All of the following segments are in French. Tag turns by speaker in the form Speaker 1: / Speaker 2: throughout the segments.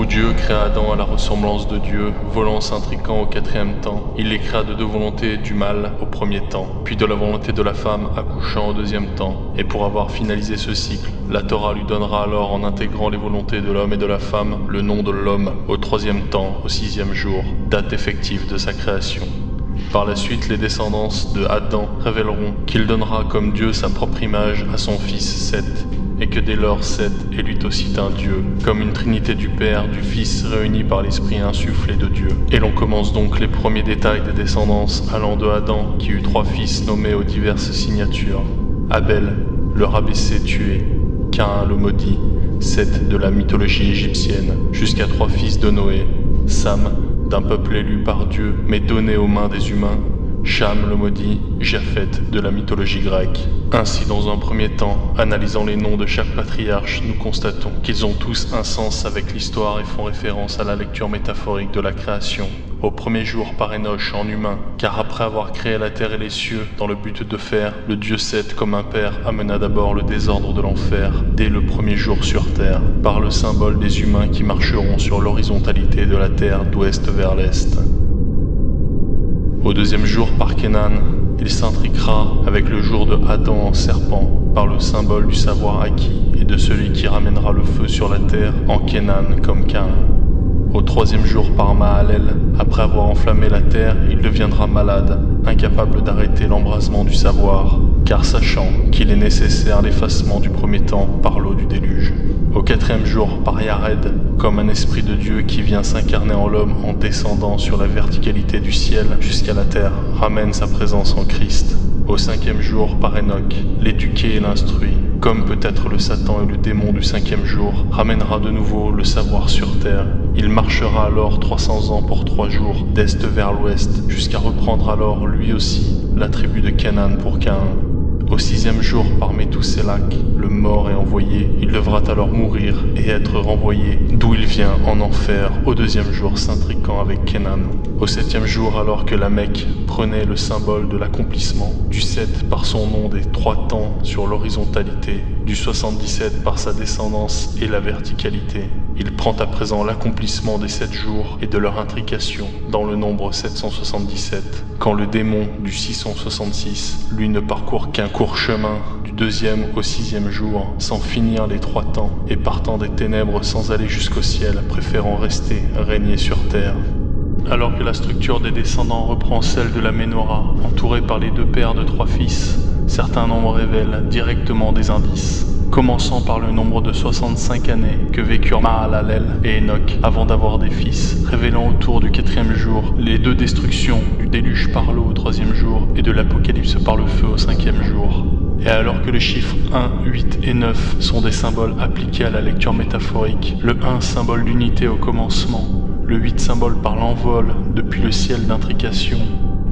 Speaker 1: Où Dieu créa Adam à la ressemblance de Dieu, volant s'intriquant au quatrième temps, il les créa de deux volontés du mâle au premier temps, puis de la volonté de la femme accouchant au deuxième temps. Et pour avoir finalisé ce cycle, la Torah lui donnera alors, en intégrant les volontés de l'homme et de la femme, le nom de l'homme au troisième temps, au sixième jour, date effective de sa création. Par la suite, les descendants de Adam révéleront qu'il donnera comme Dieu sa propre image à son fils Seth, et que dès lors Seth est lui aussi un Dieu, comme une trinité du Père, du Fils réunis par l'Esprit insufflé de Dieu. Et l'on commence donc les premiers détails des descendants allant de Adam, qui eut 3 fils nommés aux diverses signatures. Abel, le rabaissé tué, Caïn le maudit, Seth de la mythologie égyptienne, jusqu'à 3 fils de Noé, Sam, d'un peuple élu par Dieu, mais donné aux mains des humains, Cham le maudit, Japheth de la mythologie grecque. Ainsi, dans un premier temps, analysant les noms de chaque patriarche, nous constatons qu'ils ont tous un sens avec l'histoire et font référence à la lecture métaphorique de la création. Au premier jour par Enoch en humain, car après avoir créé la terre et les cieux, dans le but de faire, le dieu Seth comme un père amena d'abord le désordre de l'enfer, dès le premier jour sur terre, par le symbole des humains qui marcheront sur l'horizontalité de la terre d'ouest vers l'est. Au deuxième jour par Kénan, il s'intriquera avec le jour de Adam en serpent, par le symbole du savoir acquis et de celui qui ramènera le feu sur la terre en Kénan comme Caïn. Au troisième jour par Mahalel, après avoir enflammé la terre, il deviendra malade, incapable d'arrêter l'embrasement du savoir, car sachant qu'il est nécessaire l'effacement du premier temps par l'eau du déluge. Au quatrième jour par Yared, comme un esprit de Dieu qui vient s'incarner en l'homme en descendant sur la verticalité du ciel jusqu'à la terre, ramène sa présence en Christ. Au cinquième jour par Enoch, l'éduqué et l'instruit, comme peut-être le Satan et le démon du cinquième jour, ramènera de nouveau le savoir sur terre. Il marchera alors 300 ans pour 3 jours, d'est vers l'ouest, jusqu'à reprendre alors lui aussi la tribu de Canaan pour Caïn. Au sixième jour par Méthusélac, le mort est envoyé, il devra alors mourir et être renvoyé, d'où il vient en enfer, au deuxième jour s'intriquant avec Kénan. Au septième jour, alors que la Mecque prenait le symbole de l'accomplissement, du 7 par son nom des 3 temps sur l'horizontalité, du 77 par sa descendance et la verticalité, il prend à présent l'accomplissement des 7 jours et de leur intrication dans le nombre 777, quand le démon du 666, lui ne parcourt qu'un court chemin du deuxième au sixième jour, sans finir les 3 temps, et partant des ténèbres sans aller jusqu'au ciel, préférant rester régner sur terre. Alors que la structure des descendants reprend celle de la Ménorah, entourée par les 2 pères de 3 fils, certains nombres révèlent directement des indices, commençant par le nombre de 65 années que vécurent Mahalalel et Enoch avant d'avoir des fils, révélant autour du 4e jour les 2 destructions du déluge par l'eau au 3e jour et de l'apocalypse par le feu au 5e jour. Et alors que les chiffres 1, 8 et 9 sont des symboles appliqués à la lecture métaphorique, le 1 symbole d'unité au commencement, le 8 symbole par l'envol depuis le ciel d'intrication,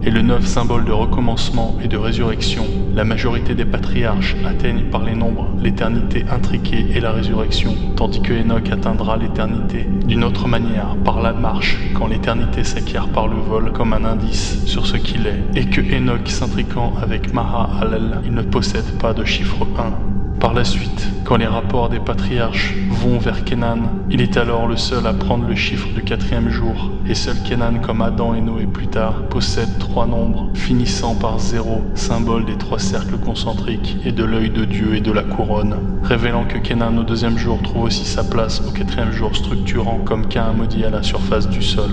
Speaker 1: et le 9 symbole de recommencement et de résurrection, la majorité des patriarches atteignent par les nombres l'éternité intriquée et la résurrection, tandis que Enoch atteindra l'éternité d'une autre manière, par la marche, quand l'éternité s'acquiert par le vol comme un indice sur ce qu'il est, et que Enoch s'intriquant avec Mahalalel, il ne possède pas de chiffre 1. Par la suite, quand les rapports des patriarches vont vers Kénan, il est alors le seul à prendre le chiffre du 4e jour, et seul Kénan, comme Adam et Noé plus tard, possède 3 nombres, finissant par 0, symbole des 3 cercles concentriques et de l'œil de Dieu et de la couronne, révélant que Kénan au 2e jour trouve aussi sa place au 4e jour, structurant comme Caïn maudit à la surface du sol.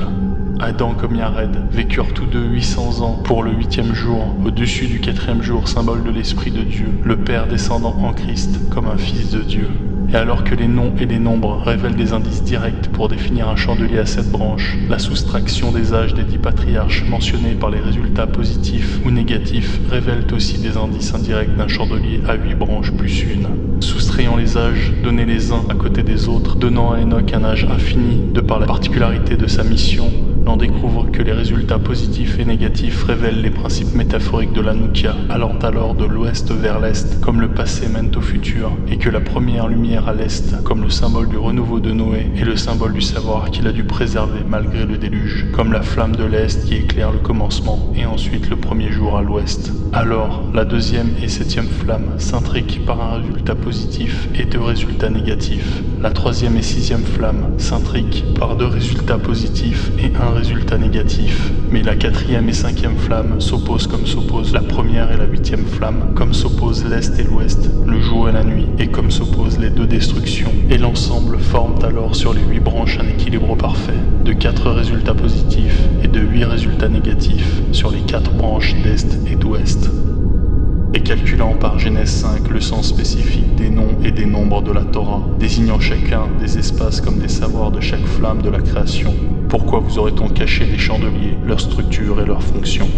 Speaker 1: Adam comme Yared vécurent tous deux 800 ans pour le 8e jour, au-dessus du 4e jour, symbole de l'Esprit de Dieu, le Père descendant en Christ comme un Fils de Dieu. Et alors que les noms et les nombres révèlent des indices directs pour définir un chandelier à 7 branches, la soustraction des âges des 10 patriarches mentionnés par les résultats positifs ou négatifs révèlent aussi des indices indirects d'un chandelier à 8 branches plus une. Soustrayant les âges, donnés les uns à côté des autres, donnant à Enoch un âge infini de par la particularité de sa mission, l'on découvre que les résultats positifs et négatifs révèlent les principes métaphoriques de l'Anoukia, allant alors de l'ouest vers l'est, comme le passé mène au futur, et que la première lumière à l'est, comme le symbole du renouveau de Noé, est le symbole du savoir qu'il a dû préserver malgré le déluge, comme la flamme de l'est qui éclaire le commencement, et ensuite le premier jour à l'ouest. Alors, la 2e et 7e flamme s'intriquent par un résultat positif et 2 résultats négatifs. La troisième et sixième flamme s'intriquent par 2 résultats positifs et 1 résultat négatif. Mais la quatrième et cinquième flamme s'opposent comme s'opposent la première et la huitième flamme, comme s'opposent l'Est et l'Ouest, le jour et la nuit, et comme s'opposent les 2 destructions. Et l'ensemble forment alors sur les 8 branches un équilibre parfait, de 4 résultats positifs et de 8 résultats négatifs sur les 4 branches d'Est et d'Ouest. Et calculant par Genèse 5 le sens spécifique des noms et des nombres de la Torah, désignant chacun des espaces comme des savoirs de chaque flamme de la création. Pourquoi vous aurait-on caché les chandeliers, leur structure et leur fonction ?